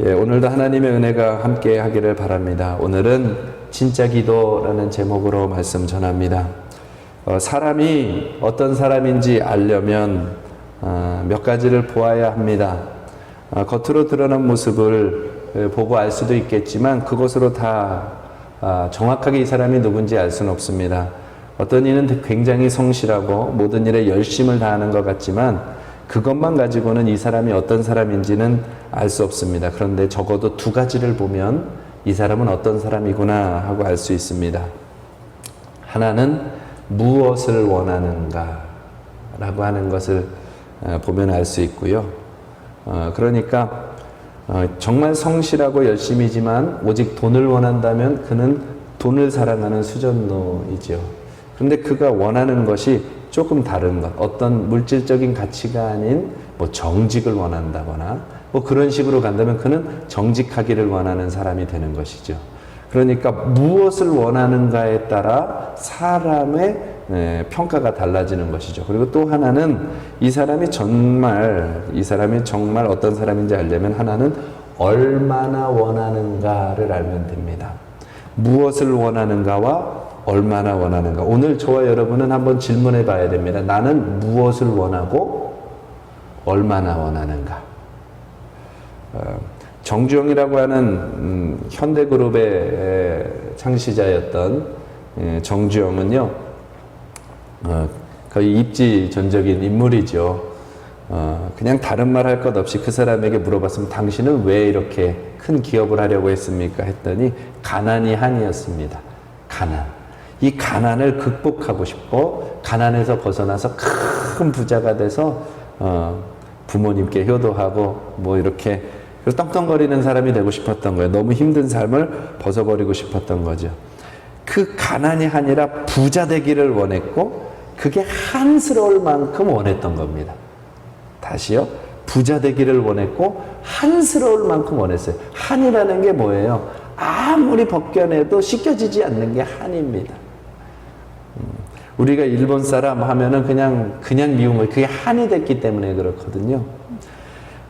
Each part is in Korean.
예, 오늘도 하나님의 은혜가 함께 하기를 바랍니다. 오늘은 진짜 기도라는 제목으로 말씀 전합니다. 사람이 어떤 사람인지 알려면 몇 가지를 보아야 합니다. 겉으로 드러난 모습을 보고 알 수도 있겠지만 그것으로 다 정확하게 이 사람이 누군지 알 수는 없습니다. 어떤 이는 굉장히 성실하고 모든 일에 열심을 다하는 것 같지만 그것만 가지고는 이 사람이 어떤 사람인지는 알 수 없습니다. 그런데 적어도 두 가지를 보면 이 사람은 어떤 사람이구나 하고 알 수 있습니다. 하나는 무엇을 원하는가 라고 하는 것을 보면 알 수 있고요. 그러니까 정말 성실하고 열심이지만 오직 돈을 원한다면 그는 돈을 사랑하는 수전노이죠. 그런데 그가 원하는 것이 조금 다른 것, 어떤 물질적인 가치가 아닌 뭐 정직을 원한다거나 뭐 그런 식으로 간다면 그는 정직하기를 원하는 사람이 되는 것이죠. 그러니까 무엇을 원하는가에 따라 사람의 평가가 달라지는 것이죠. 그리고 또 하나는 이 사람이 정말 어떤 사람인지 알려면 하나는 얼마나 원하는가를 알면 됩니다. 무엇을 원하는가와 얼마나 원하는가. 오늘 저와 여러분은 한번 질문해 봐야 됩니다. 나는 무엇을 원하고 얼마나 원하는가. 정주영이라고 하는 현대그룹의 창시자였던 정주영은요, 거의 입지전적인 인물이죠. 그냥 다른 말 할 것 없이 그 사람에게 물어봤으면 당신은 왜 이렇게 큰 기업을 하려고 했습니까? 했더니 가난이 한이었습니다. 가난. 이 가난을 극복하고 싶고 가난에서 벗어나서 큰 부자가 돼서 부모님께 효도하고 뭐 이렇게 떵떵거리는 사람이 되고 싶었던 거예요. 너무 힘든 삶을 벗어버리고 싶었던 거죠. 그 가난이 아니라 부자 되기를 원했고 그게 한스러울 만큼 원했던 겁니다. 다시요. 부자 되기를 원했고 한스러울 만큼 원했어요. 한이라는 게 뭐예요? 아무리 벗겨내도 씻겨지지 않는 게 한입니다. 우리가 일본 사람 하면은 그냥 미운 거예요. 그게 한이 됐기 때문에 그렇거든요.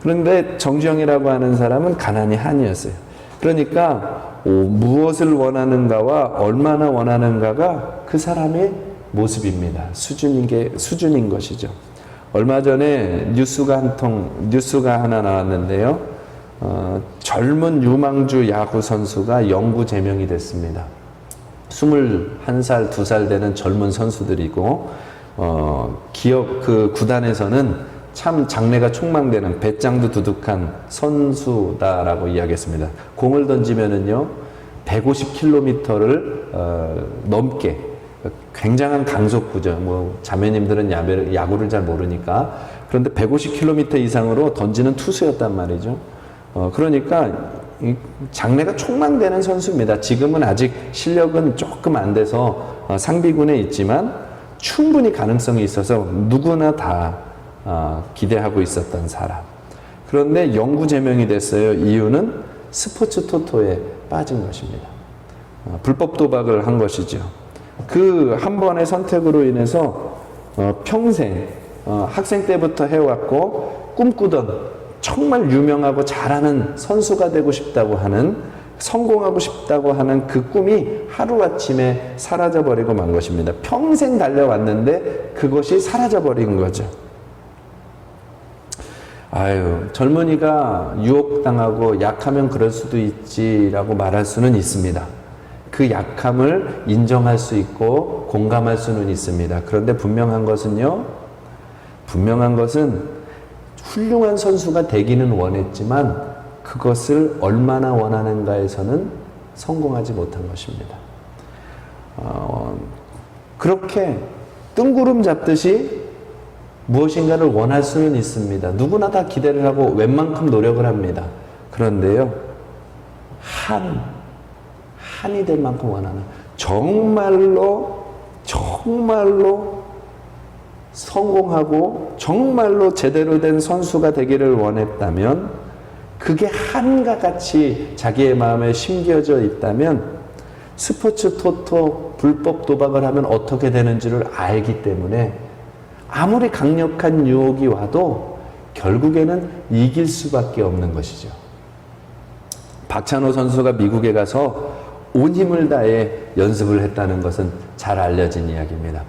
그런데 정주영이라고 하는 사람은 가난이 한이었어요. 그러니까 무엇을 원하는가와 얼마나 원하는가가 그 사람의 모습입니다. 수준인 것이죠. 얼마 전에 뉴스가 하나 나왔는데요. 젊은 유망주 야구 선수가 영구 제명이 됐습니다. 21살, 2살 되는 젊은 선수들이고, 그 구단에서는 참 장래가 촉망되는 배짱도 두둑한 선수다라고 이야기했습니다. 공을 던지면은요, 150km를 넘게 굉장한 강속구죠. 뭐 자매님들은 야구를 잘 모르니까. 그런데 150km 이상으로 던지는 투수였단 말이죠. 그러니까 장래가 촉망되는 선수입니다. 지금은 아직 실력은 조금 안 돼서 상비군에 있지만 충분히 가능성이 있어서 누구나 다 기대하고 있었던 사람. 그런데 영구 제명이 됐어요. 이유는 스포츠 토토에 빠진 것입니다. 불법 도박을 한 것이죠. 그 한 번의 선택으로 인해서 평생 학생 때부터 해왔고 꿈꾸던 정말 유명하고 잘하는 선수가 되고 싶다고 하는, 성공하고 싶다고 하는 그 꿈이 하루아침에 사라져버리고 만 것입니다. 평생 달려왔는데 그것이 사라져버린 거죠. 젊은이가 유혹당하고 약하면 그럴 수도 있지라고 말할 수는 있습니다. 그 약함을 인정할 수 있고 공감할 수는 있습니다. 그런데 분명한 것은 훌륭한 선수가 되기는 원했지만 그것을 얼마나 원하는가에서는 성공하지 못한 것입니다. 그렇게 뜬구름 잡듯이 무엇인가를 원할 수는 있습니다. 누구나 다 기대를 하고 웬만큼 노력을 합니다. 그런데요, 한이 될 만큼 원하는, 정말로 성공하고 정말로 제대로 된 선수가 되기를 원했다면, 그게 한과 같이 자기의 마음에 심겨져 있다면 스포츠 토토 불법 도박을 하면 어떻게 되는지를 알기 때문에 아무리 강력한 유혹이 와도 결국에는 이길 수밖에 없는 것이죠. 박찬호 선수가 미국에 가서 온 힘을 다해 연습을 했다는 것은 잘 알려진 이야기입니다.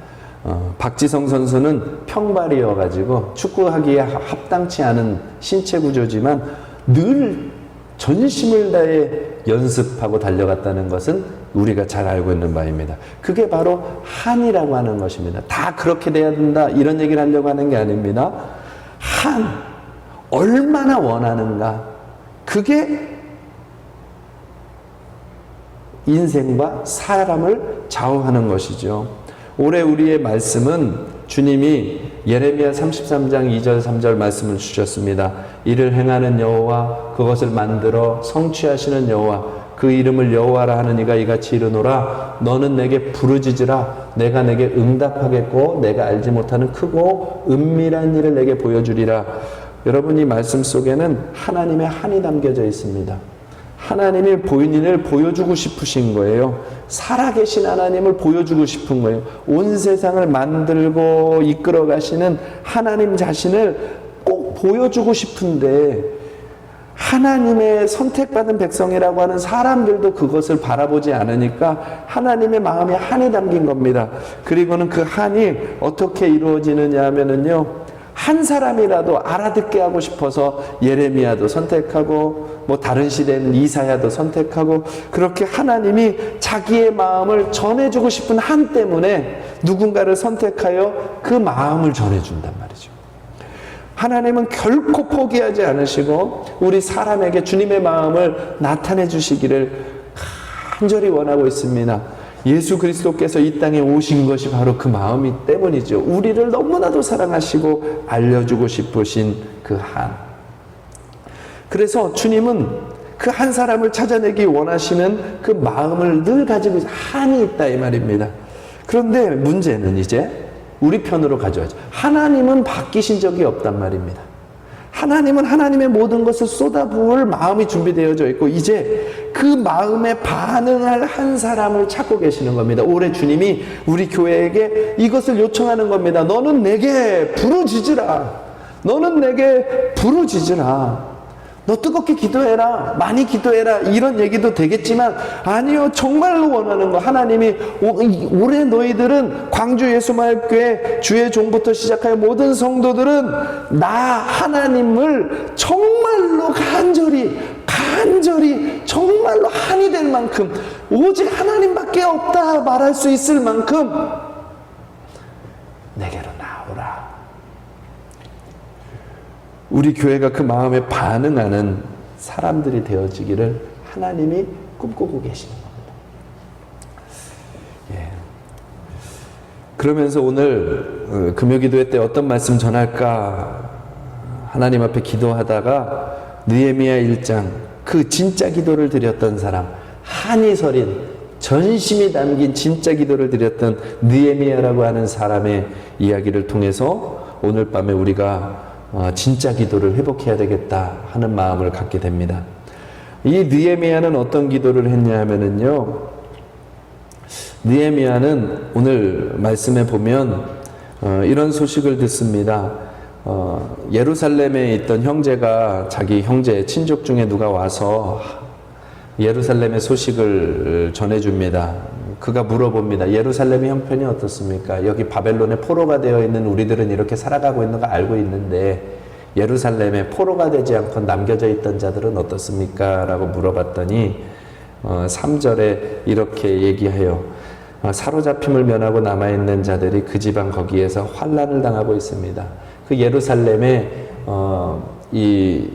박지성 선수는 평발이어가지고 축구하기에 합당치 않은 신체 구조지만 늘 전심을 다해 연습하고 달려갔다는 것은 우리가 잘 알고 있는 바입니다. 그게 바로 한이라고 하는 것입니다. 다 그렇게 돼야 된다 이런 얘기를 하려고 하는 게 아닙니다. 얼마나 원하는가, 그게 인생과 사람을 좌우하는 것이죠. 올해 우리의 말씀은 주님이 예레미야 33장 2절 3절 말씀을 주셨습니다. 이를 행하는 여호와, 그것을 만들어 성취하시는 여호와, 그 이름을 여호와라 하는 이가 이같이 이르노라. 너는 내게 부르짖으라. 내가 내게 응답하겠고 내가 알지 못하는 크고 은밀한 일을 내게 보여주리라. 여러분, 이 말씀 속에는 하나님의 한이 담겨져 있습니다. 하나님이 본인을 보여주고 싶으신 거예요. 살아계신 하나님을 보여주고 싶은 거예요. 온 세상을 만들고 이끌어 가시는 하나님 자신을 꼭 보여주고 싶은데, 하나님의 선택받은 백성이라고 하는 사람들도 그것을 바라보지 않으니까 하나님의 마음에 한이 담긴 겁니다. 그리고는 그 한이 어떻게 이루어지느냐 하면은요, 한 사람이라도 알아듣게 하고 싶어서 예레미야도 선택하고 뭐 다른 시대는 이사야도 선택하고, 그렇게 하나님이 자기의 마음을 전해주고 싶은 한 때문에 누군가를 선택하여 그 마음을 전해준단 말이죠. 하나님은 결코 포기하지 않으시고 우리 사람에게 주님의 마음을 나타내 주시기를 간절히 원하고 있습니다. 예수 그리스도께서 이 땅에 오신 것이 바로 그 마음이 때문이죠. 우리를 너무나도 사랑하시고 알려주고 싶으신 그 한. 그래서 주님은 그 한 사람을 찾아내기 원하시는 그 마음을 늘 가지고 한이 있다 이 말입니다. 그런데 문제는 이제 우리 편으로 가져야죠. 하나님은 바뀌신 적이 없단 말입니다. 하나님은 하나님의 모든 것을 쏟아부을 마음이 준비되어져 있고, 이제 그 마음에 반응할 한 사람을 찾고 계시는 겁니다. 올해 주님이 우리 교회에게 이것을 요청하는 겁니다. 너는 내게 부르짖으라. 너는 내게 부르짖으라. 너 뜨겁게 기도해라, 많이 기도해라, 이런 얘기도 되겠지만, 아니요, 정말로 원하는 거, 하나님이 올해 너희들은 광주 예수마을교회 주의 종부터 시작하여 모든 성도들은 나 하나님을 정말로 간절히 정말로 한이 될 만큼, 오직 하나님밖에 없다 말할 수 있을 만큼 내게로 나오라. 우리 교회가 그 마음에 반응하는 사람들이 되어지기를 하나님이 꿈꾸고 계시는 겁니다. 예. 그러면서 오늘 금요기도회 때 어떤 말씀 전할까 하나님 앞에 기도하다가 느헤미야 1장, 그 진짜 기도를 드렸던 사람, 한이 서린 전심이 담긴 진짜 기도를 드렸던 느헤미야라고 하는 사람의 이야기를 통해서 오늘 밤에 우리가 진짜 기도를 회복해야 되겠다 하는 마음을 갖게 됩니다. 이 느헤미야는 어떤 기도를 했냐 하면은요, 느헤미야는 오늘 말씀에 보면 이런 소식을 듣습니다. 예루살렘에 있던 형제가, 자기 형제 친족 중에 누가 와서 예루살렘의 소식을 전해줍니다. 그가 물어봅니다. 예루살렘의 형편이 어떻습니까? 여기 바벨론의 포로가 되어 있는 우리들은 이렇게 살아가고 있는 거 알고 있는데 예루살렘에 포로가 되지 않고 남겨져 있던 자들은 어떻습니까? 라고 물어봤더니 3절에 이렇게 얘기해요. 사로잡힘을 면하고 남아있는 자들이 그 지방 거기에서 환난을 당하고 있습니다. 그 예루살렘에 이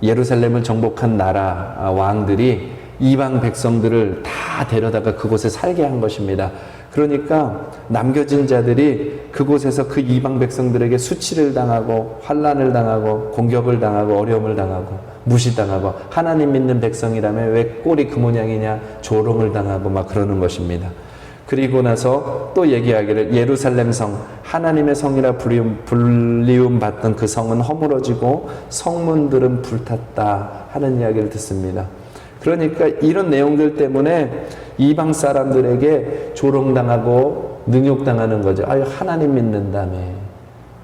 예루살렘을 정복한 나라 왕들이 이방 백성들을 다 데려다가 그곳에 살게 한 것입니다. 그러니까 남겨진 자들이 그곳에서 그 이방 백성들에게 수치를 당하고 환난을 당하고 공격을 당하고 어려움을 당하고 무시당하고, 하나님 믿는 백성이라면 왜 꼴이 그 모양이냐 조롱을 당하고 막 그러는 것입니다. 그리고 나서 또 얘기하기를 예루살렘 성, 하나님의 성이라 불리움 받던 그 성은 허물어지고 성문들은 불탔다 하는 이야기를 듣습니다. 그러니까 이런 내용들 때문에 이방 사람들에게 조롱당하고 능욕당하는 거죠. 아유, 하나님 믿는다며.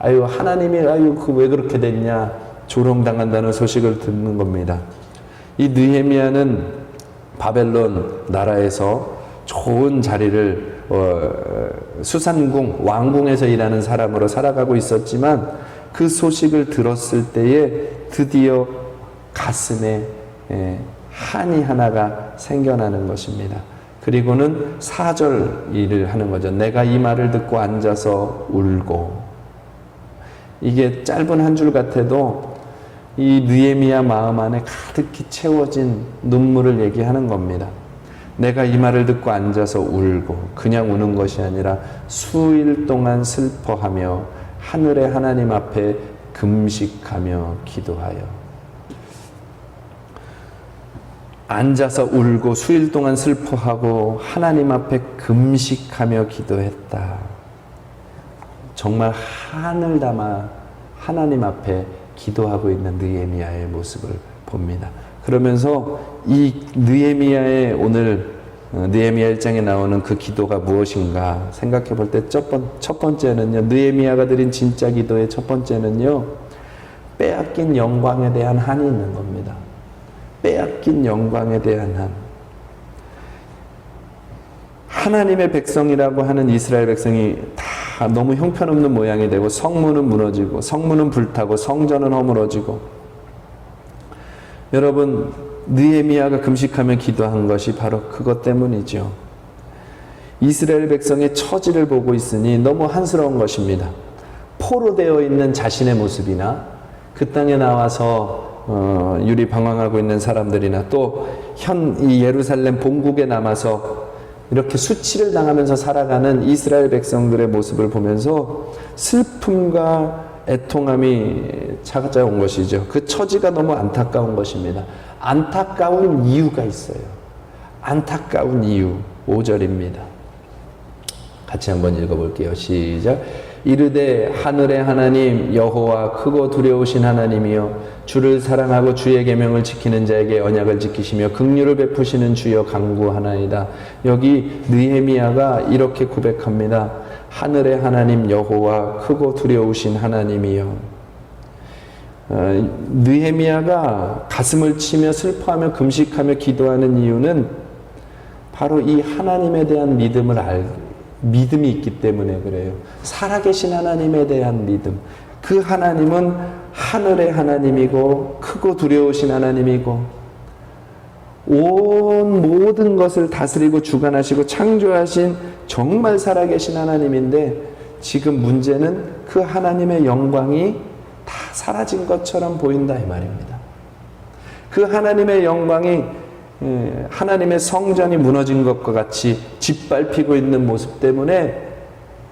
아유, 하나님이, 아유, 그 왜 그렇게 됐냐. 조롱당한다는 소식을 듣는 겁니다. 이 느헤미야는 바벨론 나라에서 좋은 자리를 수산궁, 왕궁에서 일하는 사람으로 살아가고 있었지만 그 소식을 들었을 때에 드디어 가슴에 한이 하나가 생겨나는 것입니다. 그리고는 4절 일을 하는 거죠. 내가 이 말을 듣고 앉아서 울고. 이게 짧은 한 줄 같아도 이 느헤미야 마음 안에 가득히 채워진 눈물을 얘기하는 겁니다. 내가 이 말을 듣고 앉아서 울고, 그냥 우는 것이 아니라 수일 동안 슬퍼하며 하늘의 하나님 앞에 금식하며 기도하여. 앉아서 울고 수일 동안 슬퍼하고 하나님 앞에 금식하며 기도했다. 정말 한을 담아 하나님 앞에 기도하고 있는 느헤미야의 모습을 봅니다. 그러면서 이 느헤미야의 오늘 느헤미야 1장에 나오는 그 기도가 무엇인가 생각해 볼 때 첫 번째는요, 느헤미야가 드린 진짜 기도의 첫 번째는요, 빼앗긴 영광에 대한 한이 있는 겁니다. 빼앗긴 영광에 대한 한. 하나님의 백성이라고 하는 이스라엘 백성이 다 너무 형편없는 모양이 되고, 성문은 무너지고, 성문은 불타고, 성전은 허물어지고. 여러분, 느헤미야가 금식하며 기도한 것이 바로 그것 때문이죠. 이스라엘 백성의 처지를 보고 있으니 너무 한스러운 것입니다. 포로되어 있는 자신의 모습이나 그 땅에 나와서 유리 방황하고 있는 사람들이나 또 이 예루살렘 본국에 남아서 이렇게 수치를 당하면서 살아가는 이스라엘 백성들의 모습을 보면서 슬픔과 애통함이 찾아온 것이죠. 그 처지가 너무 안타까운 것입니다. 안타까운 이유가 있어요. 안타까운 이유. 5절입니다. 같이 한번 읽어볼게요. 시작. 이르되 하늘의 하나님 여호와 크고 두려우신 하나님이여, 주를 사랑하고 주의 계명을 지키는 자에게 언약을 지키시며 긍휼을 베푸시는 주여 간구하나이다. 여기 느헤미야가 이렇게 고백합니다. 하늘의 하나님 여호와 크고 두려우신 하나님이여. 느헤미야가 가슴을 치며 슬퍼하며 금식하며 기도하는 이유는 바로 이 하나님에 대한 믿음이 있기 때문에 그래요. 살아계신 하나님에 대한 믿음. 그 하나님은 하늘의 하나님이고 크고 두려우신 하나님이고 온 모든 것을 다스리고 주관하시고 창조하신 정말 살아계신 하나님인데, 지금 문제는 그 하나님의 영광이 다 사라진 것처럼 보인다 이 말입니다. 그 하나님의 영광이 하나님의 성전이 무너진 것과 같이 짓밟히고 있는 모습 때문에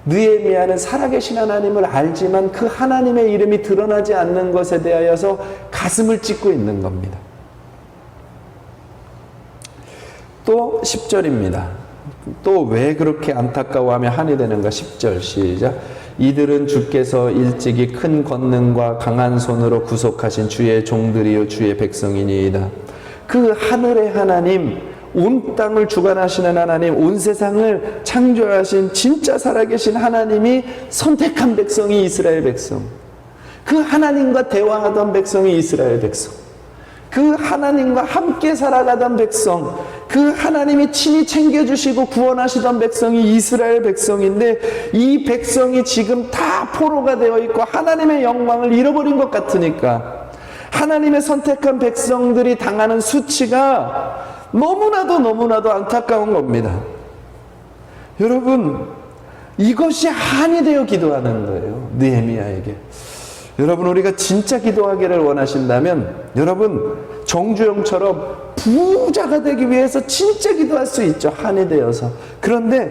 느헤미야는 살아계신 하나님을 알지만 그 하나님의 이름이 드러나지 않는 것에 대하여서 가슴을 찢고 있는 겁니다. 또 10절입니다. 또 왜 그렇게 안타까워하며 한이 되는가? 10절 시작. 이들은 주께서 일찍이 큰 권능과 강한 손으로 구속하신 주의 종들이요 주의 백성이니이다. 그 하늘의 하나님, 온 땅을 주관하시는 하나님, 온 세상을 창조하신 진짜 살아계신 하나님이 선택한 백성이 이스라엘 백성. 그 하나님과 대화하던 백성이 이스라엘 백성. 그 하나님과 함께 살아가던 백성, 그 하나님이 친히 챙겨주시고 구원하시던 백성이 이스라엘 백성인데, 이 백성이 지금 다 포로가 되어 있고 하나님의 영광을 잃어버린 것 같으니까 하나님의 선택한 백성들이 당하는 수치가 너무나도 안타까운 겁니다. 여러분, 이것이 한이 되어 기도하는 거예요. 느헤미야에게. 여러분, 우리가 진짜 기도하기를 원하신다면 여러분, 정주영처럼 부자가 되기 위해서 진짜 기도할 수 있죠. 한이 되어서. 그런데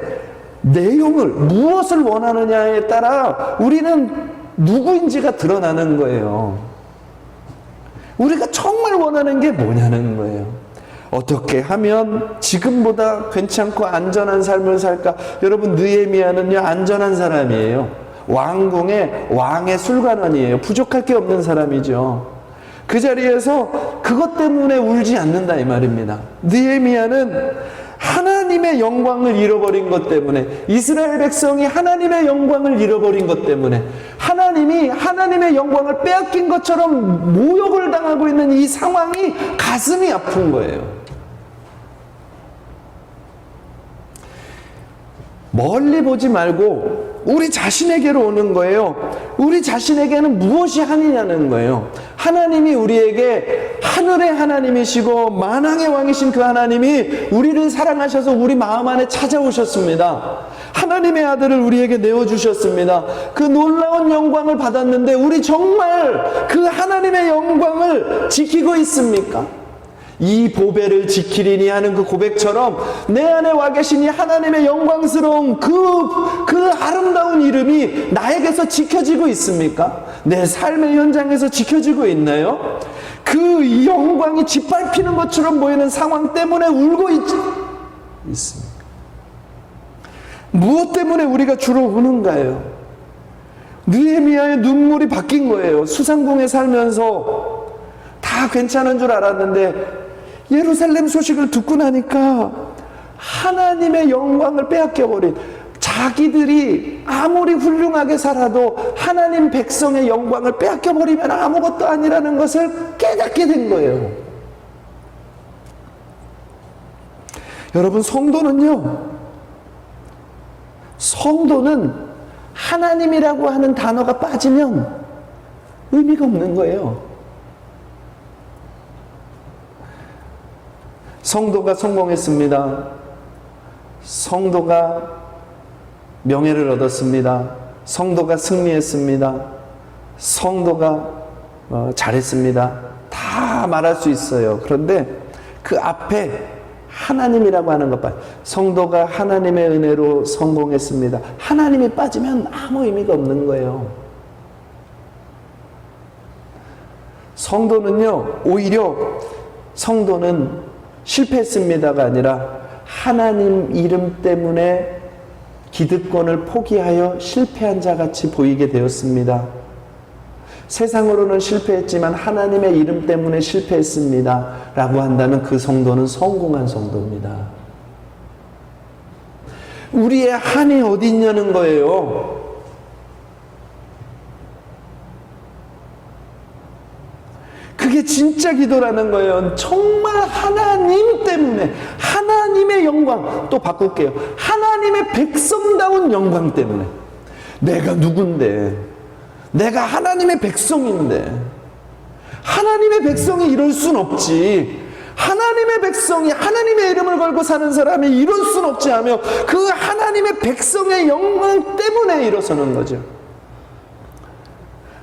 내용을, 무엇을 원하느냐에 따라 우리는 누구인지가 드러나는 거예요. 우리가 정말 원하는 게 뭐냐는 거예요. 어떻게 하면 지금보다 괜찮고 안전한 삶을 살까? 여러분, 느헤미야는요, 안전한 사람이에요. 왕궁의 왕의 술관원이에요. 부족할 게 없는 사람이죠. 그 자리에서 그것 때문에 울지 않는다 이 말입니다. 느헤미야는 하나님의 영광을 잃어버린 것 때문에, 이스라엘 백성이 하나님의 영광을 잃어버린 것 때문에 하나님이 하나님의 영광을 빼앗긴 것처럼 모욕을 당하고 있는 이 상황이 가슴이 아픈 거예요. 멀리 보지 말고 우리 자신에게로 오는 거예요. 우리 자신에게는 무엇이 하느냐는 거예요. 하나님이 우리에게 하늘의 하나님이시고 만왕의 왕이신 그 하나님이 우리를 사랑하셔서 우리 마음 안에 찾아오셨습니다. 하나님의 아들을 우리에게 내어주셨습니다. 그 놀라운 영광을 받았는데 우리 정말 그 하나님의 영광을 지키고 있습니까? 이 보배를 지키리니 하는 그 고백처럼 내 안에 와 계신 이 하나님의 영광스러운 그 아름다운 이름이 나에게서 지켜지고 있습니까? 내 삶의 현장에서 지켜지고 있나요? 그 영광이 짓밟히는 것처럼 보이는 상황 때문에 울고 있습니까? 무엇 때문에 우리가 주로 우는가요? 느헤미야의 눈물이 바뀐 거예요. 수상궁에 살면서 다 괜찮은 줄 알았는데 예루살렘 소식을 듣고 나니까 하나님의 영광을 빼앗겨버린, 자기들이 아무리 훌륭하게 살아도 하나님 백성의 영광을 빼앗겨버리면 아무것도 아니라는 것을 깨닫게 된 거예요. 여러분, 성도는 하나님이라고 하는 단어가 빠지면 의미가 없는 거예요. 성도가 성공했습니다. 성도가 명예를 얻었습니다. 성도가 승리했습니다. 성도가 잘했습니다. 다 말할 수 있어요. 그런데 그 앞에 하나님이라고 하는 것 봐. 성도가 하나님의 은혜로 성공했습니다. 하나님이 빠지면 아무 의미가 없는 거예요. 오히려 성도는 실패했습니다가 아니라 하나님 이름 때문에 기득권을 포기하여 실패한 자 같이 보이게 되었습니다. 세상으로는 실패했지만 하나님의 이름 때문에 실패했습니다 라고 한다면 그 성도는 성공한 성도입니다. 우리의 한이 어디 있냐는 거예요. 그게 진짜 기도라는 거예요. 정말 하나님 때문에, 하나님의 영광, 또 바꿀게요. 하나님의 백성다운 영광 때문에. 내가 누군데, 내가 하나님의 백성인데, 하나님의 백성이 이럴 순 없지. 하나님의 백성이 하나님의 이름을 걸고 사는 사람이 이럴 순 없지 하며 그 하나님의 백성의 영광 때문에 일어서는 거죠.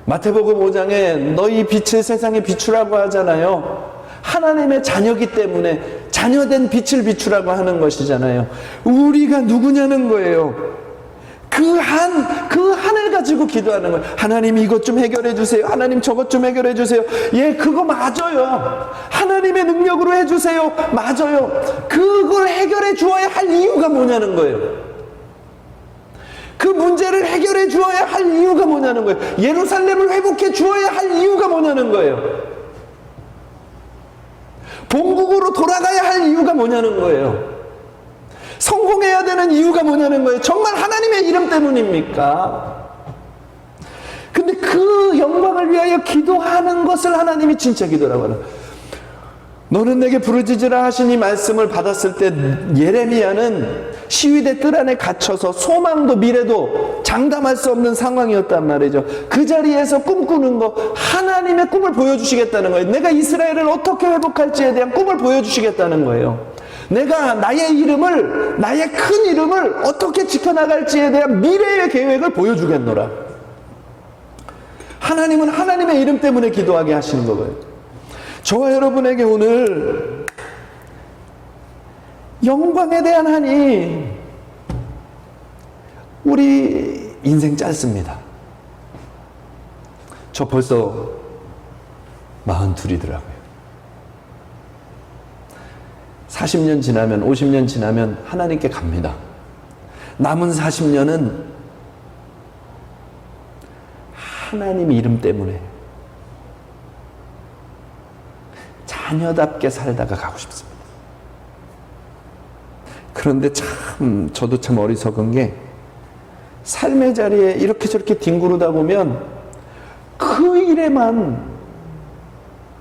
마태복음 5장에 너희 빛을 세상에 비추라고 하잖아요. 하나님의 자녀기 때문에 자녀된 빛을 비추라고 하는 것이잖아요. 우리가 누구냐는 거예요. 그 한을 가지고 기도하는 거예요. 하나님 이것 좀 해결해 주세요. 하나님 저것 좀 해결해 주세요. 예, 그거 맞아요. 하나님의 능력으로 해주세요. 맞아요. 그걸 해결해 주어야 할 이유가 뭐냐는 거예요. 그 문제를 해결해 주어야 할 이유가 뭐냐는 거예요. 예루살렘을 회복해 주어야 할 이유가 뭐냐는 거예요. 본국으로 돌아가야 할 이유가 뭐냐는 거예요. 성공해야 되는 이유가 뭐냐는 거예요. 정말 하나님의 이름 때문입니까? 근데 그 영광을 위하여 기도하는 것을 하나님이 진짜 기도라고 하는 거예요. 너는 내게 부르짖으라 하신 이 말씀을 받았을 때 예레미야는 시위대 뜰 안에 갇혀서 소망도 미래도 장담할 수 없는 상황이었단 말이죠. 그 자리에서 꿈꾸는 거, 하나님의 꿈을 보여주시겠다는 거예요. 내가 이스라엘을 어떻게 회복할지에 대한 꿈을 보여주시겠다는 거예요. 내가 나의 이름을, 나의 큰 이름을 어떻게 지켜나갈지에 대한 미래의 계획을 보여주겠노라. 하나님은 하나님의 이름 때문에 기도하게 하시는 거예요. 저와 여러분에게 오늘 영광에 대한 한이, 우리 인생 짧습니다. 저 벌써 42이더라고요. 40년 지나면, 50년 지나면 하나님께 갑니다. 남은 40년은 하나님 이름 때문에 자녀답게 살다가 가고 싶습니다. 그런데 참 저도 참 어리석은 게 삶의 자리에 이렇게 저렇게 뒹구르다 보면 그 일에만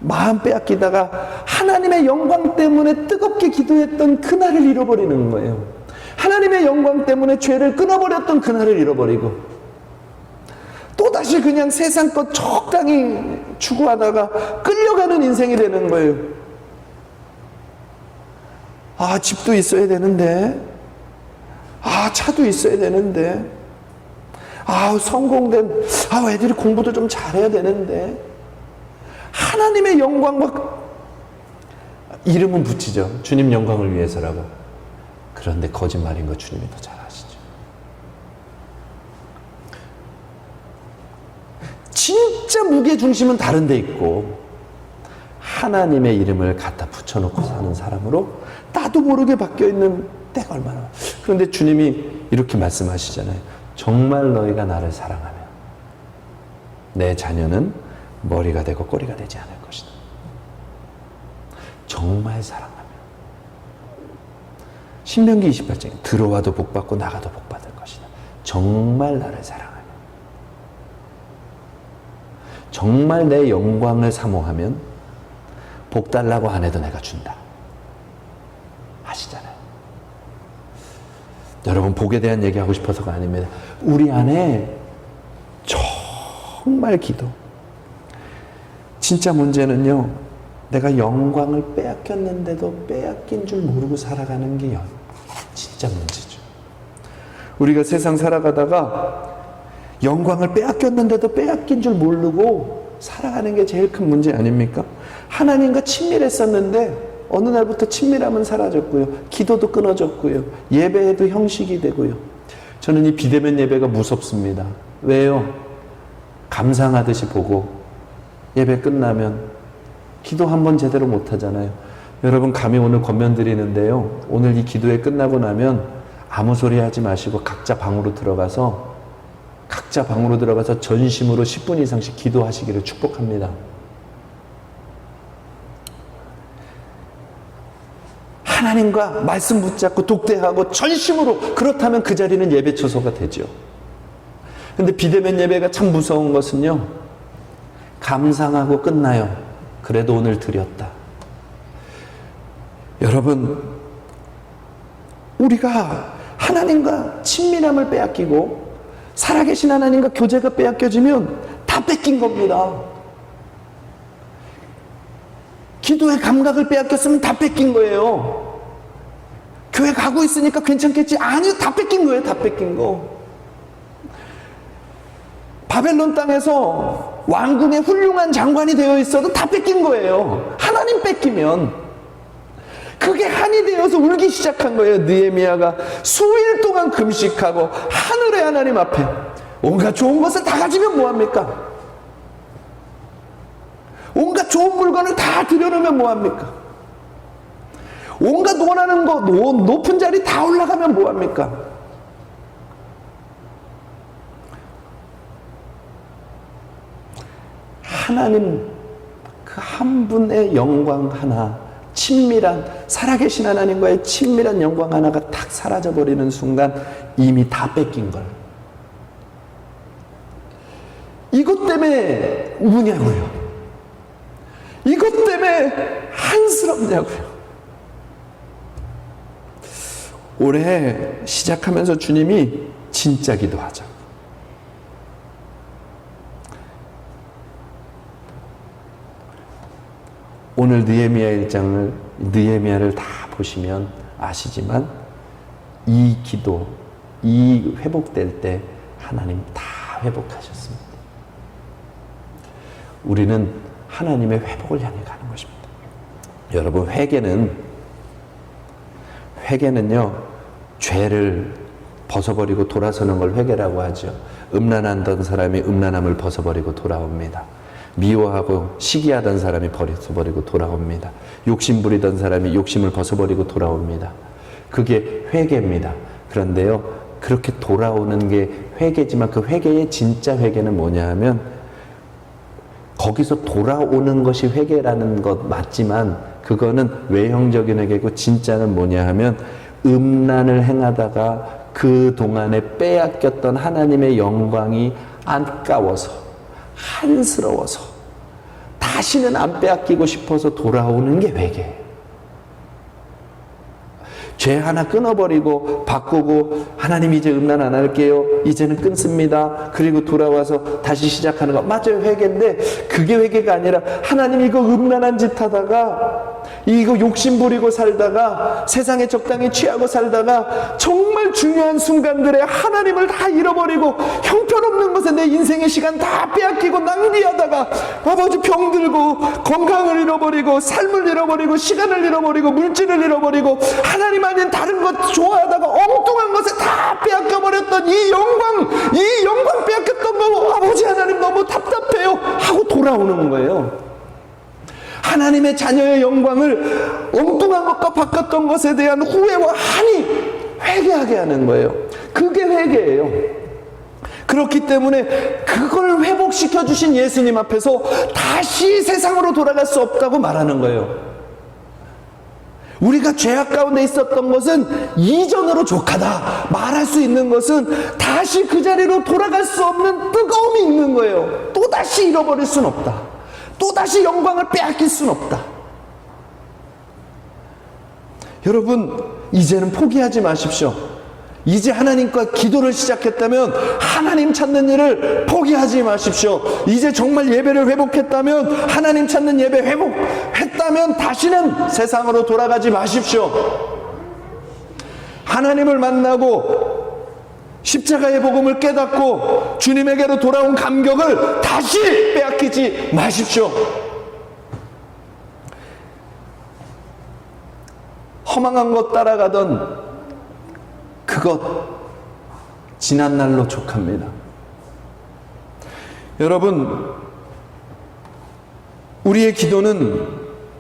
마음 빼앗기다가 하나님의 영광 때문에 뜨겁게 기도했던 그날을 잃어버리는 거예요. 하나님의 영광 때문에 죄를 끊어버렸던 그날을 잃어버리고 또다시 그냥 세상 것 적당히 추구하다가 끌려가는 인생이 되는 거예요. 아, 집도 있어야 되는데, 아, 차도 있어야 되는데, 아, 성공된, 아, 애들이 공부도 좀 잘해야 되는데, 하나님의 영광과 이름은 붙이죠. 주님 영광을 위해서라고. 그런데 거짓말인 거 주님이 더 잘 아시죠. 진짜 무게중심은 다른 데 있고 하나님의 이름을 갖다 붙여놓고 사는 사람으로 나도 모르게 바뀌어있는 때가 얼마나 많아요. 그런데 주님이 이렇게 말씀하시잖아요. 정말 너희가 나를 사랑하면 내 자녀는 머리가 되고 꼬리가 되지 않을 것이다. 정말 사랑하면. 신명기 28장에 들어와도 복받고 나가도 복받을 것이다. 정말 나를 사랑하면. 정말 내 영광을 사모하면 복 달라고 안 해도 내가 준다. 아시잖아요. 여러분, 복에 대한 얘기하고 싶어서가 아닙니다. 우리 안에 정말 기도. 진짜 문제는요, 내가 영광을 빼앗겼는데도 빼앗긴 줄 모르고 살아가는 게 진짜 문제죠. 우리가 세상 살아가다가 영광을 빼앗겼는데도 빼앗긴 줄 모르고 살아가는 게 제일 큰 문제 아닙니까? 하나님과 친밀했었는데 어느 날부터 친밀함은 사라졌고요. 기도도 끊어졌고요. 예배에도 형식이 되고요. 저는 이 비대면 예배가 무섭습니다. 왜요? 감상하듯이 보고 예배 끝나면 기도 한 번 제대로 못 하잖아요. 여러분, 감히 오늘 권면 드리는데요. 오늘 이 기도회 끝나고 나면 아무 소리 하지 마시고 각자 방으로 들어가서 전심으로 10분 이상씩 기도하시기를 축복합니다. 하나님과 말씀 붙잡고 독대하고 전심으로, 그렇다면 그 자리는 예배 처소가 되죠. 근데 비대면 예배가 참 무서운 것은요, 감상하고 끝나요. 그래도 오늘 드렸다. 여러분, 우리가 하나님과 친밀함을 빼앗기고 살아계신 하나님과 교제가 빼앗겨지면 다 뺏긴 겁니다. 기도의 감각을 빼앗겼으면 다 뺏긴 거예요. 교회 가고 있으니까 괜찮겠지? 아니요, 다 뺏긴 거예요. 다 뺏긴 거. 바벨론 땅에서 왕궁의 훌륭한 장관이 되어 있어도 다 뺏긴 거예요. 하나님 뺏기면 그게 한이 되어서 울기 시작한 거예요. 느헤미야가 수일 동안 금식하고 하늘의 하나님 앞에 온갖 좋은 것을 다 가지면 뭐합니까? 온갖 좋은 물건을 다 들여놓으면 뭐합니까? 온갖 원하는 거, 높은 자리 다 올라가면 뭐합니까? 하나님 그 한 분의 영광 하나, 친밀한, 살아계신 하나님과의 친밀한 영광 하나가 탁 사라져버리는 순간 이미 다 뺏긴 걸. 이것 때문에 우냐고요. 이것 때문에 한스럽냐고요. 올해 시작하면서 주님이 진짜 기도하자. 오늘 느헤미야를 다 보시면 아시지만 이 기도, 이 회복될 때 하나님 다 회복하셨습니다. 우리는 하나님의 회복을 향해 가는 것입니다. 여러분, 회개는요, 죄를 벗어버리고 돌아서는 걸 회개라고 하죠. 음란하던 사람이 음란함을 벗어버리고 돌아옵니다. 미워하고 시기하던 사람이 벗어버리고 돌아옵니다. 욕심 부리던 사람이 욕심을 벗어버리고 돌아옵니다. 그게 회개입니다. 그런데요, 그렇게 돌아오는 게 회개지만 그 회개의 진짜 회개는 뭐냐 하면, 거기서 돌아오는 것이 회개라는 것 맞지만 그거는 외형적인 회개고, 진짜는 뭐냐 하면 음란을 행하다가 그 동안에 빼앗겼던 하나님의 영광이 안까워서, 한스러워서 다시는 안 빼앗기고 싶어서 돌아오는 게 회개예요. 죄 하나 끊어버리고 바꾸고, 하나님 이제 음란 안 할게요, 이제는 끊습니다, 그리고 돌아와서 다시 시작하는 거 맞아요, 회개인데 그게 회개가 아니라 하나님 이거 음란한 짓 하다가, 이거 욕심 부리고 살다가, 세상에 적당히 취하고 살다가 정말 중요한 순간들에 하나님을 다 잃어버리고 형편없는 것에 내 인생의 시간 다 빼앗기고 낭비하다가 아버지 병들고 건강을 잃어버리고 삶을 잃어버리고 시간을 잃어버리고 물질을 잃어버리고 하나님 아닌 다른 것 좋아하다가 엉뚱한 것에 다 빼앗겨버렸던 이 영광 빼앗겼던 거 아버지 하나님 너무 답답해요 하고 돌아오는 거예요. 하나님의 자녀의 영광을 엉뚱한 것과 바꿨던 것에 대한 후회와 한이 회개하게 하는 거예요. 그게 회개예요. 그렇기 때문에 그걸 회복시켜 주신 예수님 앞에서 다시 세상으로 돌아갈 수 없다고 말하는 거예요. 우리가 죄악 가운데 있었던 것은 이전으로 족하다 말할 수 있는 것은 다시 그 자리로 돌아갈 수 없는 뜨거움이 있는 거예요. 또다시 잃어버릴 수는 없다. 또다시 영광을 빼앗길 수는 없다. 여러분, 이제는 포기하지 마십시오. 이제 하나님과 기도를 시작했다면 하나님 찾는 일을 포기하지 마십시오. 이제 정말 예배를 회복했다면, 하나님 찾는 예배 회복했다면 다시는 세상으로 돌아가지 마십시오. 하나님을 만나고 십자가의 복음을 깨닫고 주님에게로 돌아온 감격을 다시 빼앗기지 마십시오. 허망한 것 따라가던 그것 지난 날로 족합니다. 여러분, 우리의 기도는,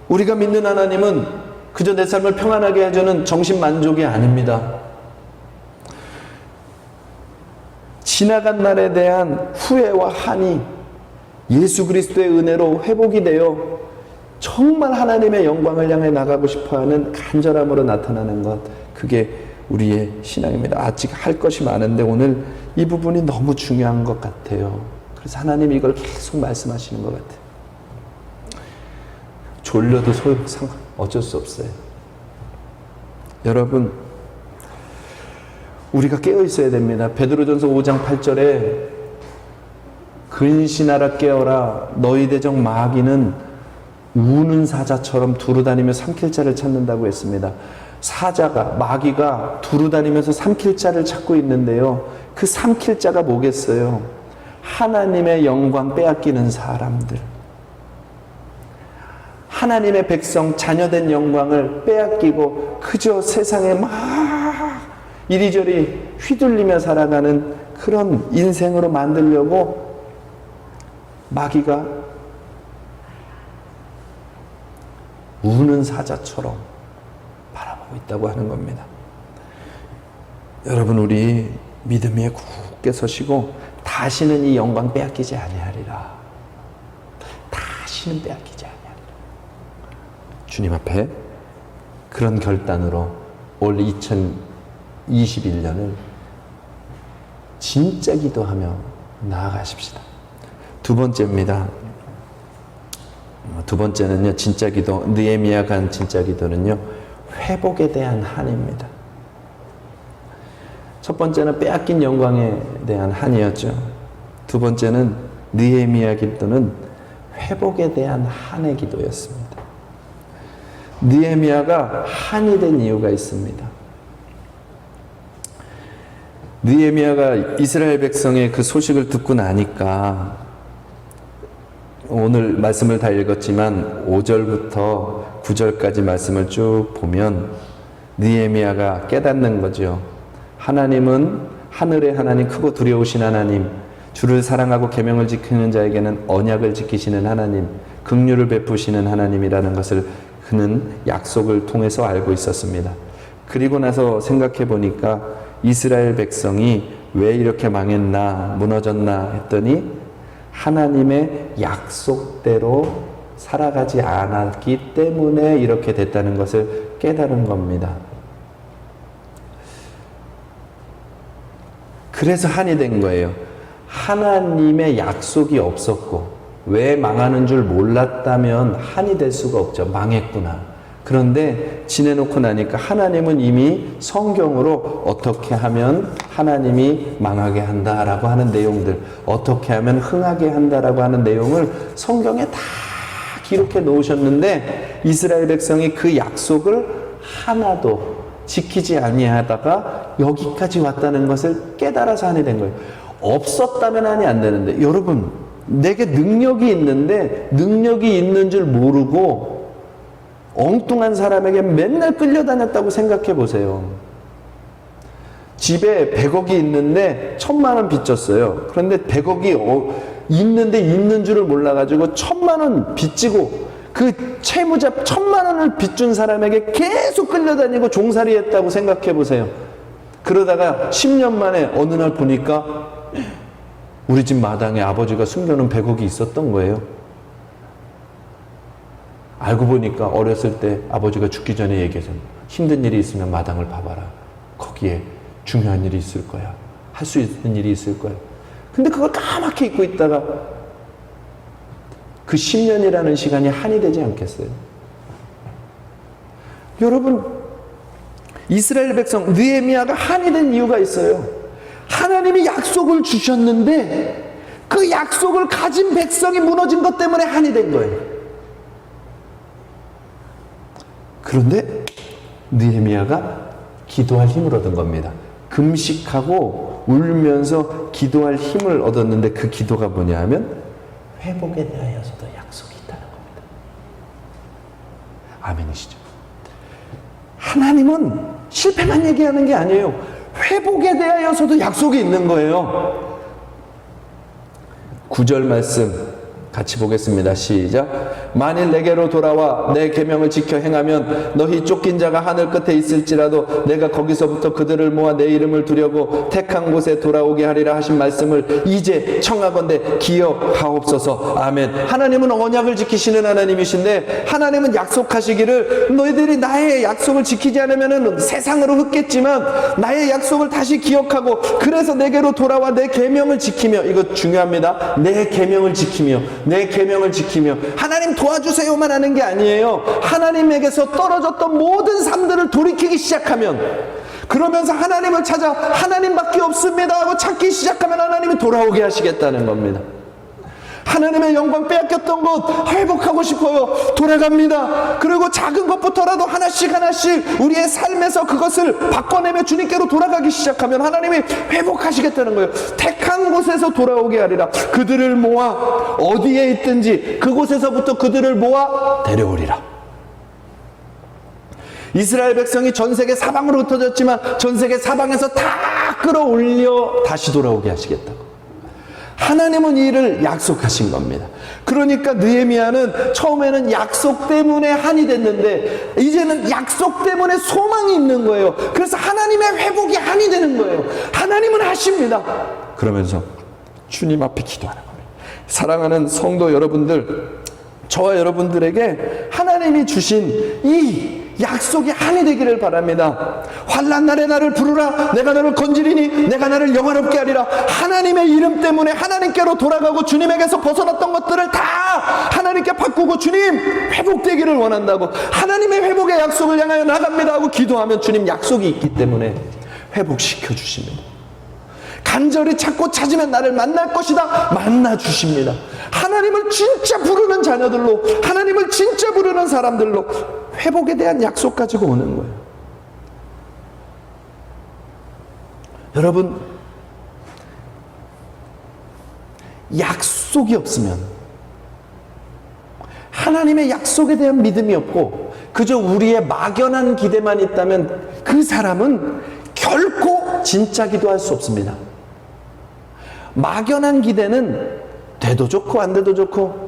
우리가 믿는 하나님은 그저 내 삶을 평안하게 해주는 정신만족이 아닙니다. 지나간 날에 대한 후회와 한이 예수 그리스도의 은혜로 회복이 되어 정말 하나님의 영광을 향해 나가고 싶어하는 간절함으로 나타나는 것, 그게 우리의 신앙입니다. 아직 할 것이 많은데 오늘 이 부분이 너무 중요한 것 같아요. 그래서 하나님이 이걸 계속 말씀하시는 것 같아요. 졸려도 어쩔 수 없어요. 여러분, 우리가 깨어 있어야 됩니다. 베드로전서 5장 8절에 근신하라 깨어라, 너희 대적 마귀는 우는 사자처럼 두루다니며 삼킬 자를 찾는다고 했습니다. 사자가, 마귀가 두루다니면서 삼킬 자를 찾고 있는데요, 그 삼킬 자가 뭐겠어요? 하나님의 영광 빼앗기는 사람들, 하나님의 백성, 자녀된 영광을 빼앗기고 그저 세상에 막 이리저리 휘둘리며 살아가는 그런 인생으로 만들려고 마귀가 우는 사자처럼 바라보고 있다고 하는 겁니다. 여러분, 우리 믿음 위에 굳게 서시고 다시는 이 영광 빼앗기지 아니하리라. 다시는 빼앗기지 아니하리라. 주님 앞에 그런 결단으로 올 2021년을 진짜 기도하며 나아가십시다. 두 번째입니다. 두 번째는요, 진짜 기도, 느헤미야가 한 진짜 기도는요, 회복에 대한 한입니다. 첫 번째는 빼앗긴 영광에 대한 한이었죠. 두 번째는 느헤미야 기도는 회복에 대한 한의 기도였습니다. 느헤미야가 한이 된 이유가 있습니다. 느헤미야가 이스라엘 백성의 그 소식을 듣고 나니까, 오늘 말씀을 다 읽었지만 5절부터 9절까지 말씀을 쭉 보면 느헤미야가 깨닫는 거죠. 하나님은 하늘의 하나님, 크고 두려우신 하나님, 주를 사랑하고 계명을 지키는 자에게는 언약을 지키시는 하나님, 긍휼을 베푸시는 하나님이라는 것을 그는 약속을 통해서 알고 있었습니다. 그리고 나서 생각해 보니까 이스라엘 백성이 왜 이렇게 망했나, 무너졌나 했더니 하나님의 약속대로 살아가지 않았기 때문에 이렇게 됐다는 것을 깨달은 겁니다. 그래서 한이 된 거예요. 하나님의 약속이 없었고 왜 망하는 줄 몰랐다면 한이 될 수가 없죠. 망했구나. 그런데 지내놓고 나니까 하나님은 이미 성경으로 어떻게 하면 하나님이 망하게 한다라고 하는 내용들, 어떻게 하면 흥하게 한다라고 하는 내용을 성경에 다 기록해 놓으셨는데 이스라엘 백성이 그 약속을 하나도 지키지 아니하다가 여기까지 왔다는 것을 깨달아서 한이 된 거예요. 없었다면 한이 안 되는데, 여러분, 내게 능력이 있는데 능력이 있는 줄 모르고 엉뚱한 사람에게 맨날 끌려다녔다고 생각해 보세요. 집에 100억이 있는데 1000만 원 빚졌어요. 그런데 100억이 있는데 있는 줄을 몰라가지고 1000만 원 빚지고 그 채무자 1000만 원을 빚준 사람에게 계속 끌려다니고 종살이 했다고 생각해 보세요. 그러다가 10년 만에 어느 날 보니까 우리 집 마당에 아버지가 숨겨놓은 100억이 있었던 거예요. 알고 보니까 어렸을 때 아버지가 죽기 전에 얘기해서 힘든 일이 있으면 마당을 봐봐라. 거기에 중요한 일이 있을 거야. 할 수 있는 일이 있을 거야. 근데 그걸 까맣게 잊고 있다가 그 10년이라는 시간이 한이 되지 않겠어요? 여러분, 이스라엘 백성 느헤미야가 한이 된 이유가 있어요. 하나님이 약속을 주셨는데 그 약속을 가진 백성이 무너진 것 때문에 한이 된 거예요. 그런데 느헤미야가 기도할 힘을 얻은 겁니다. 금식하고 울면서 기도할 힘을 얻었는데 그 기도가 뭐냐 하면 회복에 대하여서도 약속이 있다는 겁니다. 아멘이시죠? 하나님은 실패만 얘기하는 게 아니에요. 회복에 대하여서도 약속이 있는 거예요. 9절 말씀 같이 보겠습니다. 시작. 만일 내게로 돌아와 내 계명을 지켜 행하면 너희 쫓긴 자가 하늘 끝에 있을지라도 내가 거기서부터 그들을 모아 내 이름을 두려고 택한 곳에 돌아오게 하리라 하신 말씀을 이제 청하건대 기억하옵소서. 아멘. 하나님은 언약을 지키시는 하나님이신데 하나님은 약속하시기를 너희들이 나의 약속을 지키지 않으면 세상으로 흩겠지만 나의 약속을 다시 기억하고 그래서 내게로 돌아와 내 계명을 지키며, 이거 중요합니다. 내 계명을 지키며 내 계명을 지키며, 하나님 도와주세요만 하는 게 아니에요. 하나님에게서 떨어졌던 모든 삶들을 돌이키기 시작하면, 그러면서 하나님을 찾아 하나님밖에 없습니다 하고 찾기 시작하면 하나님이 돌아오게 하시겠다는 겁니다. 하나님의 영광 빼앗겼던 것 회복하고 싶어요. 돌아갑니다. 그리고 작은 것부터라도 하나씩 하나씩 우리의 삶에서 그것을 바꿔내며 주님께로 돌아가기 시작하면 하나님이 회복하시겠다는 거예요. 택한 곳에서 돌아오게 하리라. 그들을 모아 어디에 있든지 그곳에서부터 그들을 모아 데려오리라. 이스라엘 백성이 전 세계 사방으로 흩어졌지만 전 세계 사방에서 다 끌어올려 다시 돌아오게 하시겠다고. 하나님은 이 일을 약속하신 겁니다. 그러니까 느헤미야는 처음에는 약속 때문에 한이 됐는데 이제는 약속 때문에 소망이 있는 거예요. 그래서 하나님의 회복이 한이 되는 거예요. 하나님은 하십니다. 그러면서 주님 앞에 기도하는 겁니다. 사랑하는 성도 여러분들, 저와 여러분들에게 하나님이 주신 이 약속이 한이 되기를 바랍니다. 환난 날에 나를 부르라. 내가 너를 건지리니 내가 나를 영화롭게 하리라. 하나님의 이름 때문에 하나님께로 돌아가고 주님에게서 벗어났던 것들을 다 하나님께 바꾸고 주님 회복되기를 원한다고, 하나님의 회복의 약속을 향하여 나갑니다 하고 기도하면 주님 약속이 있기 때문에 회복시켜 주십니다. 간절히 찾고 찾으면 나를 만날 것이다. 만나 주십니다. 하나님을 진짜 부르는 자녀들로, 하나님을 진짜 부르는 사람들로 회복에 대한 약속 가지고 오는 거예요. 여러분, 약속이 없으면, 하나님의 약속에 대한 믿음이 없고 그저 우리의 막연한 기대만 있다면 그 사람은 결코 진짜 기도할 수 없습니다. 막연한 기대는 돼도 좋고 안 돼도 좋고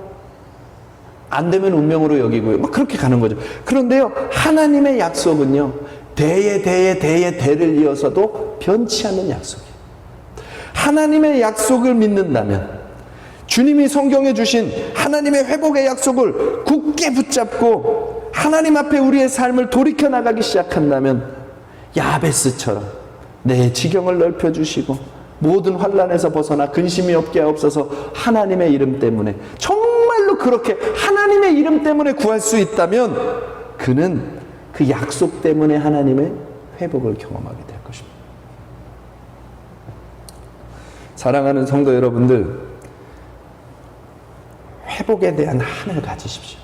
안 되면 운명으로 여기고요. 막 그렇게 가는 거죠. 그런데요, 하나님의 약속은요, 대의 대를 이어서도 변치 않는 약속이에요. 하나님의 약속을 믿는다면, 주님이 성경에 주신 하나님의 회복의 약속을 굳게 붙잡고 하나님 앞에 우리의 삶을 돌이켜 나가기 시작한다면 야베스처럼 내 지경을 넓혀주시고 모든 환난에서 벗어나 근심이 없게 하옵소서. 하나님의 이름 때문에, 정말로 그렇게 하나님의 이름 때문에 구할 수 있다면 그는 그 약속 때문에 하나님의 회복을 경험하게 될 것입니다. 사랑하는 성도 여러분들, 회복에 대한 한을 가지십시오.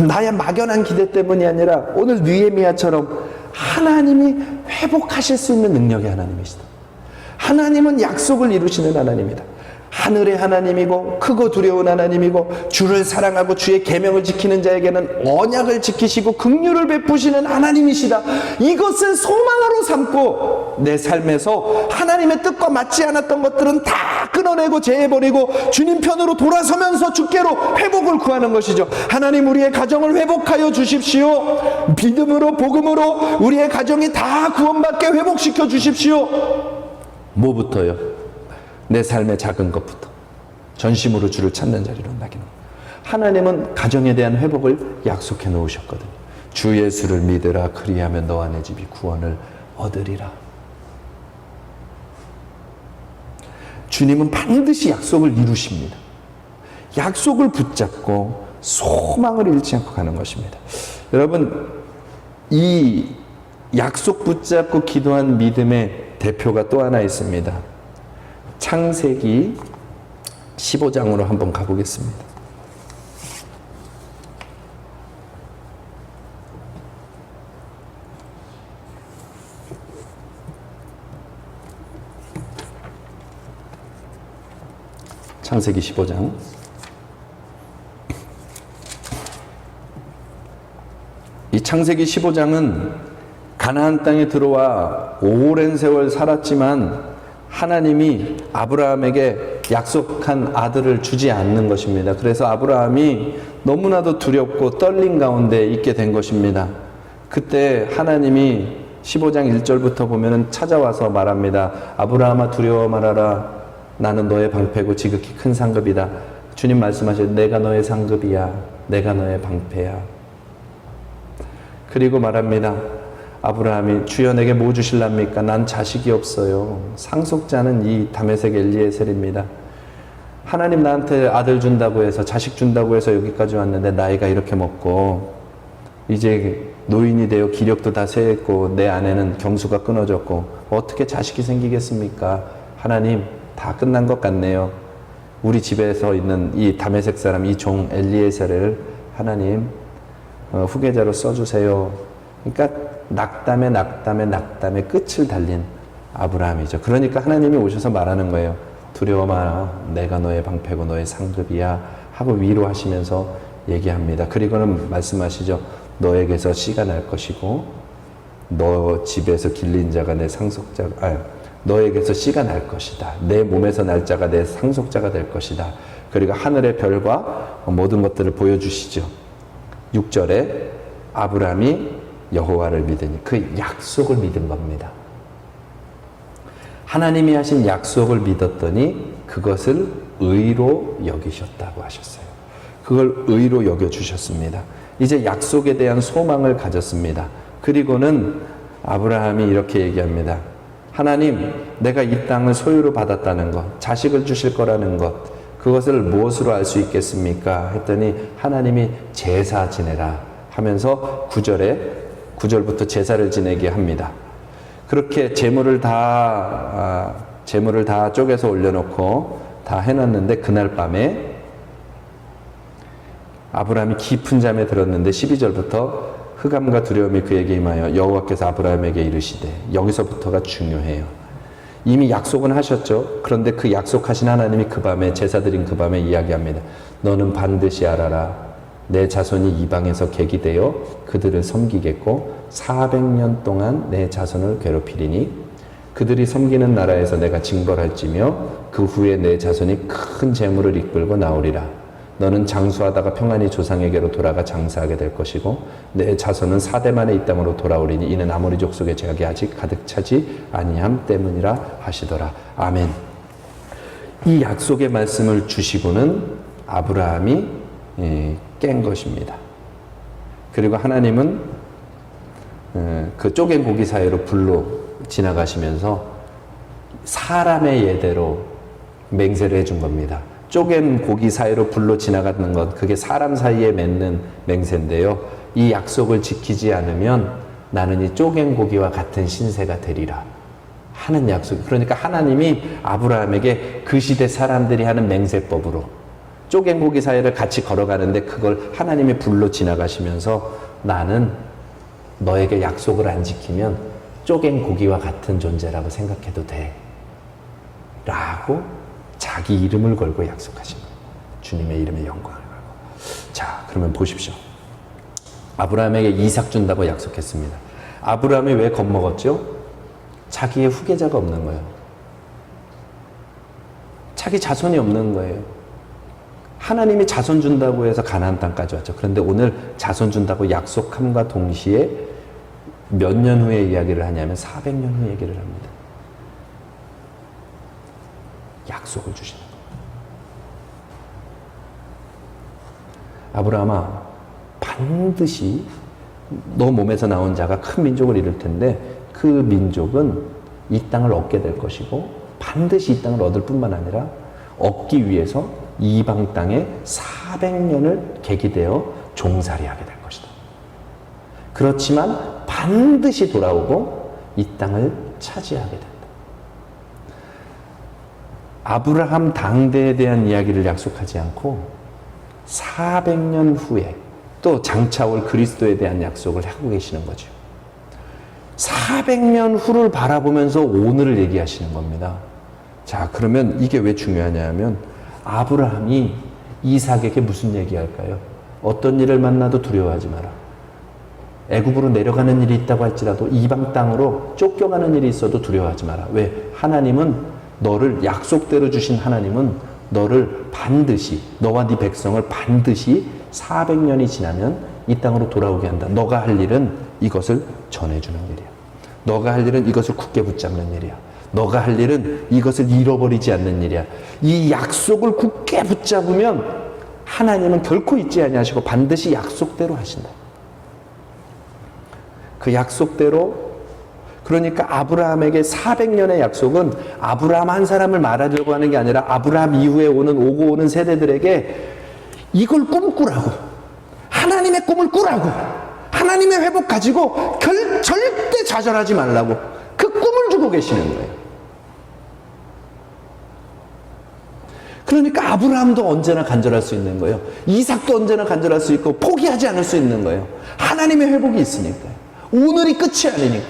나의 막연한 기대 때문이 아니라 오늘 느헤미야처럼 하나님이 회복하실 수 있는 능력의 하나님이시다. 하나님은 약속을 이루시는 하나님이다. 하늘의 하나님이고 크고 두려운 하나님이고 주를 사랑하고 주의 계명을 지키는 자에게는 언약을 지키시고 긍휼을 베푸시는 하나님이시다. 이것을 소망으로 삼고 내 삶에서 하나님의 뜻과 맞지 않았던 것들은 다 끊어내고 제해버리고 주님 편으로 돌아서면서 주께로 회복을 구하는 것이죠. 하나님, 우리의 가정을 회복하여 주십시오. 믿음으로 복음으로 우리의 가정이 다 구원받게 회복시켜 주십시오. 뭐부터요? 내 삶의 작은 것부터 전심으로 주를 찾는 자리로 나기는. 하나님은 가정에 대한 회복을 약속해 놓으셨거든요. 주 예수를 믿으라. 그리하면 너와 내 집이 구원을 얻으리라. 주님은 반드시 약속을 이루십니다. 약속을 붙잡고 소망을 잃지 않고 가는 것입니다. 여러분, 이 약속 붙잡고 기도한 믿음의 대표가 또 하나 있습니다. 창세기 15장으로 한번 가보겠습니다. 창세기 15장. 이 창세기 15장은 가나안 땅에 들어와 오랜 세월 살았지만 하나님이 아브라함에게 약속한 아들을 주지 않는 것입니다. 그래서 아브라함이 너무나도 두렵고 떨린 가운데 있게 된 것입니다. 그때 하나님이 15장 1절부터 보면은 찾아와서 말합니다. 아브라함아, 두려워 말아라. 나는 너의 방패고 지극히 큰 상급이다. 주님 말씀하셔요. 내가 너의 상급이야. 내가 너의 방패야. 그리고 말합니다. 아브라함이 주여 내게 뭐 주실랍니까? 난 자식이 없어요. 상속자는 이 다메섹 엘리에셀입니다. 하나님 나한테 아들 준다고 해서, 자식 준다고 해서 여기까지 왔는데 나이가 이렇게 먹고 이제 노인이 되어 기력도 다 쇠했고 내 아내는 경수가 끊어졌고 어떻게 자식이 생기겠습니까? 하나님, 다 끝난 것 같네요. 우리 집에서 있는 이 다메섹 사람, 이 종 엘리에셀을 하나님 후계자로 써주세요. 그러니까 낙담에 끝을 달린 아브라함이죠. 그러니까 하나님이 오셔서 말하는 거예요. 두려워 마라. 내가 너의 방패고 너의 상급이야. 하고 위로하시면서 얘기합니다. 그리고는 말씀하시죠. 너에게서 씨가 날 것이고 너 집에서 길린 자가 내 상속자가, 너에게서 씨가 날 것이다. 내 몸에서 날 자가 내 상속자가 될 것이다. 그리고 하늘의 별과 모든 것들을 보여주시죠. 6절에 아브라함이 여호와를 믿으니 그 약속을 믿은 겁니다. 하나님이 하신 약속을 믿었더니 그것을 의로 여기셨다고 하셨어요. 그걸 의로 여겨주셨습니다. 이제 약속에 대한 소망을 가졌습니다. 그리고는 아브라함이 이렇게 얘기합니다. 하나님, 내가 이 땅을 소유로 받았다는 것, 자식을 주실 거라는 것, 그것을 무엇으로 알 수 있겠습니까? 했더니 하나님이 제사 지내라 하면서 9절부터 제사를 지내게 합니다. 그렇게 제물을 다 쪼개서 올려놓고 다 해놨는데 그날 밤에 아브라함이 깊은 잠에 들었는데 12절부터 흑암과 두려움이 그에게 임하여 여호와께서 아브라함에게 이르시되, 여기서부터가 중요해요. 이미 약속은 하셨죠. 그런데 그 약속하신 하나님이 그 밤에, 제사 드린 그 밤에 이야기합니다. 너는 반드시 알아라. 내 자손이 이방에서 객이 되어 그들을 섬기겠고 400년 동안 내 자손을 괴롭히리니 그들이 섬기는 나라에서 내가 징벌할지며 그 후에 내 자손이 큰 재물을 이끌고 나오리라. 너는 장수하다가 평안히 조상에게로 돌아가 장사하게 될 것이고 내 자손은 4대 만에 이 땅으로 돌아오리니 이는 아모리 족속의 죄악이 아직 가득 차지 아니함 때문이라 하시더라. 아멘. 이 약속의 말씀을 주시고는 아브라함이 깬 것입니다. 그리고 하나님은 그 쪼갠 고기 사이로 불로 지나가시면서 사람의 예대로 맹세를 해준 겁니다. 쪼갠 고기 사이로 불로 지나가는 것, 그게 사람 사이에 맺는 맹세인데요. 이 약속을 지키지 않으면 나는 이 쪼갠 고기와 같은 신세가 되리라 하는 약속. 그러니까 하나님이 아브라함에게 그 시대 사람들이 하는 맹세법으로 쪼갠 고기 사이를 같이 걸어가는데 그걸 하나님이 불로 지나가시면서 나는 너에게 약속을 안 지키면 쪼갠 고기와 같은 존재라고 생각해도 돼 라고 자기 이름을 걸고 약속하신 거예요. 주님의 이름에 영광을 걸고. 자, 그러면 보십시오. 아브라함에게 이삭 준다고 약속했습니다. 아브라함이 왜 겁먹었죠? 자기의 후계자가 없는 거예요. 자기 자손이 없는 거예요. 하나님이 자손 준다고 해서 가나안 땅까지 왔죠. 그런데 오늘 자손 준다고 약속함과 동시에 몇 년 후에 이야기를 하냐면 400년 후 얘기를 합니다. 약속을 주시는 거예요. 아브라함아, 반드시 너 몸에서 나온 자가 큰 민족을 이룰 텐데 그 민족은 이 땅을 얻게 될 것이고 반드시 이 땅을 얻을 뿐만 아니라 얻기 위해서 이방 땅에 400년을 계기되어 종살이하게 될 것이다. 그렇지만 반드시 돌아오고 이 땅을 차지하게 된다. 아브라함 당대에 대한 이야기를 약속하지 않고 400년 후에 또 장차 올 그리스도에 대한 약속을 하고 계시는 거죠. 400년 후를 바라보면서 오늘을 얘기하시는 겁니다. 자, 그러면 이게 왜 중요하냐면 아브라함이 이삭에게 무슨 얘기할까요? 어떤 일을 만나도 두려워하지 마라. 애굽으로 내려가는 일이 있다고 할지라도 이방 땅으로 쫓겨가는 일이 있어도 두려워하지 마라. 왜? 하나님은 너를 약속대로 주신 하나님은 너를 반드시 너와 네 백성을 반드시 400년이 지나면 이 땅으로 돌아오게 한다. 너가 할 일은 이것을 전해주는 일이야. 너가 할 일은 이것을 굳게 붙잡는 일이야. 너가 할 일은 이것을 잃어버리지 않는 일이야. 이 약속을 굳게 붙잡으면 하나님은 결코 잊지 아니하시고 반드시 약속대로 하신다. 그 약속대로, 그러니까 아브라함에게 400년의 약속은 아브라함 한 사람을 말하려고 하는 게 아니라 아브라함 이후에 오고 오는 세대들에게 이걸 꿈꾸라고, 하나님의 꿈을 꾸라고, 하나님의 회복 가지고 절대 좌절하지 말라고 그 꿈을 주고 계시는 거예요. 그러니까 아브라함도 언제나 간절할 수 있는 거예요. 이삭도 언제나 간절할 수 있고 포기하지 않을 수 있는 거예요. 하나님의 회복이 있으니까요. 오늘이 끝이 아니니까.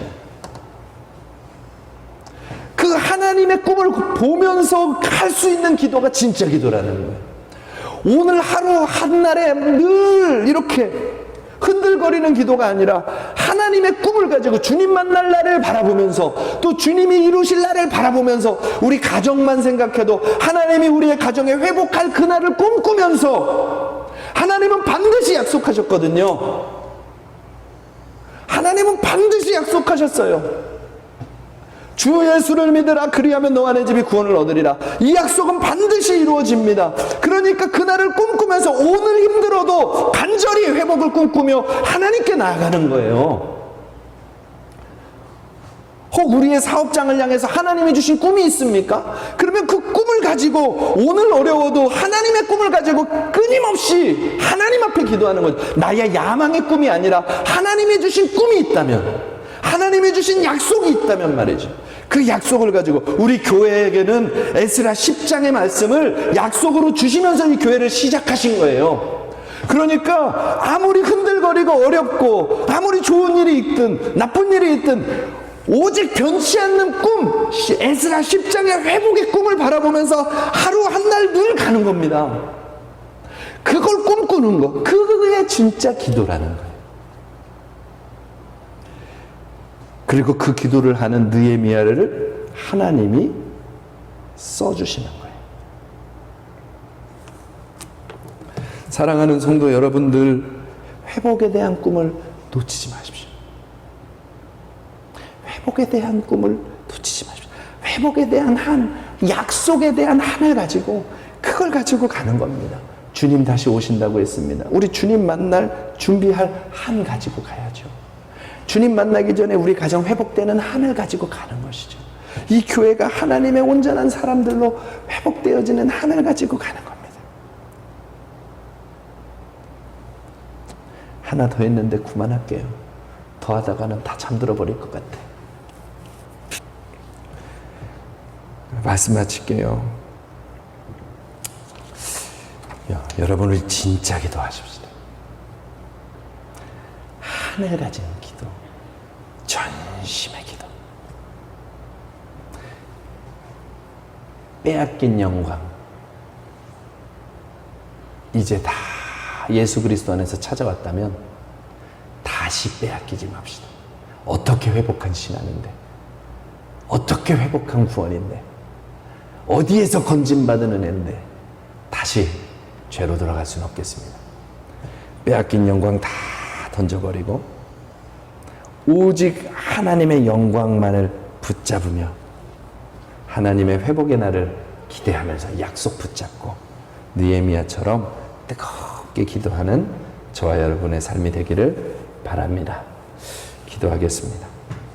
그 하나님의 꿈을 보면서 할 수 있는 기도가 진짜 기도라는 거예요. 오늘 하루 한날에 늘 이렇게 흔들거리는 기도가 아니라 하나님의 꿈을 가지고 주님 만날 날을 바라보면서 또 주님이 이루실 날을 바라보면서 우리 가정만 생각해도 하나님이 우리의 가정에 회복할 그날을 꿈꾸면서 하나님은 반드시 약속하셨거든요. 하나님은 반드시 약속하셨어요. 주 예수를 믿으라 그리하면 너와 내 집이 구원을 얻으리라. 이 약속은 반드시 이루어집니다. 그러니까 그날을 꿈꾸면서 오늘 힘들어도 간절히 회복을 꿈꾸며 하나님께 나아가는 거예요. 혹 우리의 사업장을 향해서 하나님이 주신 꿈이 있습니까? 그러면 그 꿈을 가지고 오늘 어려워도 하나님의 꿈을 가지고 끊임없이 하나님 앞에 기도하는 거죠. 나의 야망의 꿈이 아니라 하나님이 주신 꿈이 있다면, 하나님이 주신 약속이 있다면 말이죠. 그 약속을 가지고 우리 교회에게는 에스라 10장의 말씀을 약속으로 주시면서 이 교회를 시작하신 거예요. 그러니까 아무리 흔들거리고 어렵고 아무리 좋은 일이 있든 나쁜 일이 있든 오직 변치 않는 꿈, 에스라 10장의 회복의 꿈을 바라보면서 하루 한 날 늘 가는 겁니다. 그걸 꿈꾸는 거, 그게 진짜 기도라는 거예요. 그리고 그 기도를 하는 느헤미야를 하나님이 써주시는 거예요. 사랑하는 성도 여러분들, 회복에 대한 꿈을 놓치지 마십시오. 회복에 대한 꿈을 놓치지 마십시오. 회복에 대한 한, 약속에 대한 한을 가지고 그걸 가지고 가는 겁니다. 주님 다시 오신다고 했습니다. 우리 주님 만날 준비할 한 가지고 가야죠. 주님 만나기 전에 우리 가정 회복되는 한을 가지고 가는 것이죠. 이 교회가 하나님의 온전한 사람들로 회복되어지는 한을 가지고 가는 겁니다. 하나 더 했는데 그만할게요. 더 하다가는 다 잠들어 버릴 것 같아. 말씀 마칠게요. 여러분, 우리 진짜 기도하십시다. 한을 가진 기도, 전심의 기도. 빼앗긴 영광, 이제 다 예수 그리스도 안에서 찾아왔다면 다시 빼앗기지 맙시다. 어떻게 회복한 신앙인데, 어떻게 회복한 구원인데, 어디에서 건진받은 은혜인데 다시 죄로 돌아갈 수는 없겠습니다. 빼앗긴 영광 다 던져버리고 오직 하나님의 영광만을 붙잡으며 하나님의 회복의 날을 기대하면서 약속 붙잡고 느헤미야처럼 뜨겁게 기도하는 저와 여러분의 삶이 되기를 바랍니다. 기도하겠습니다.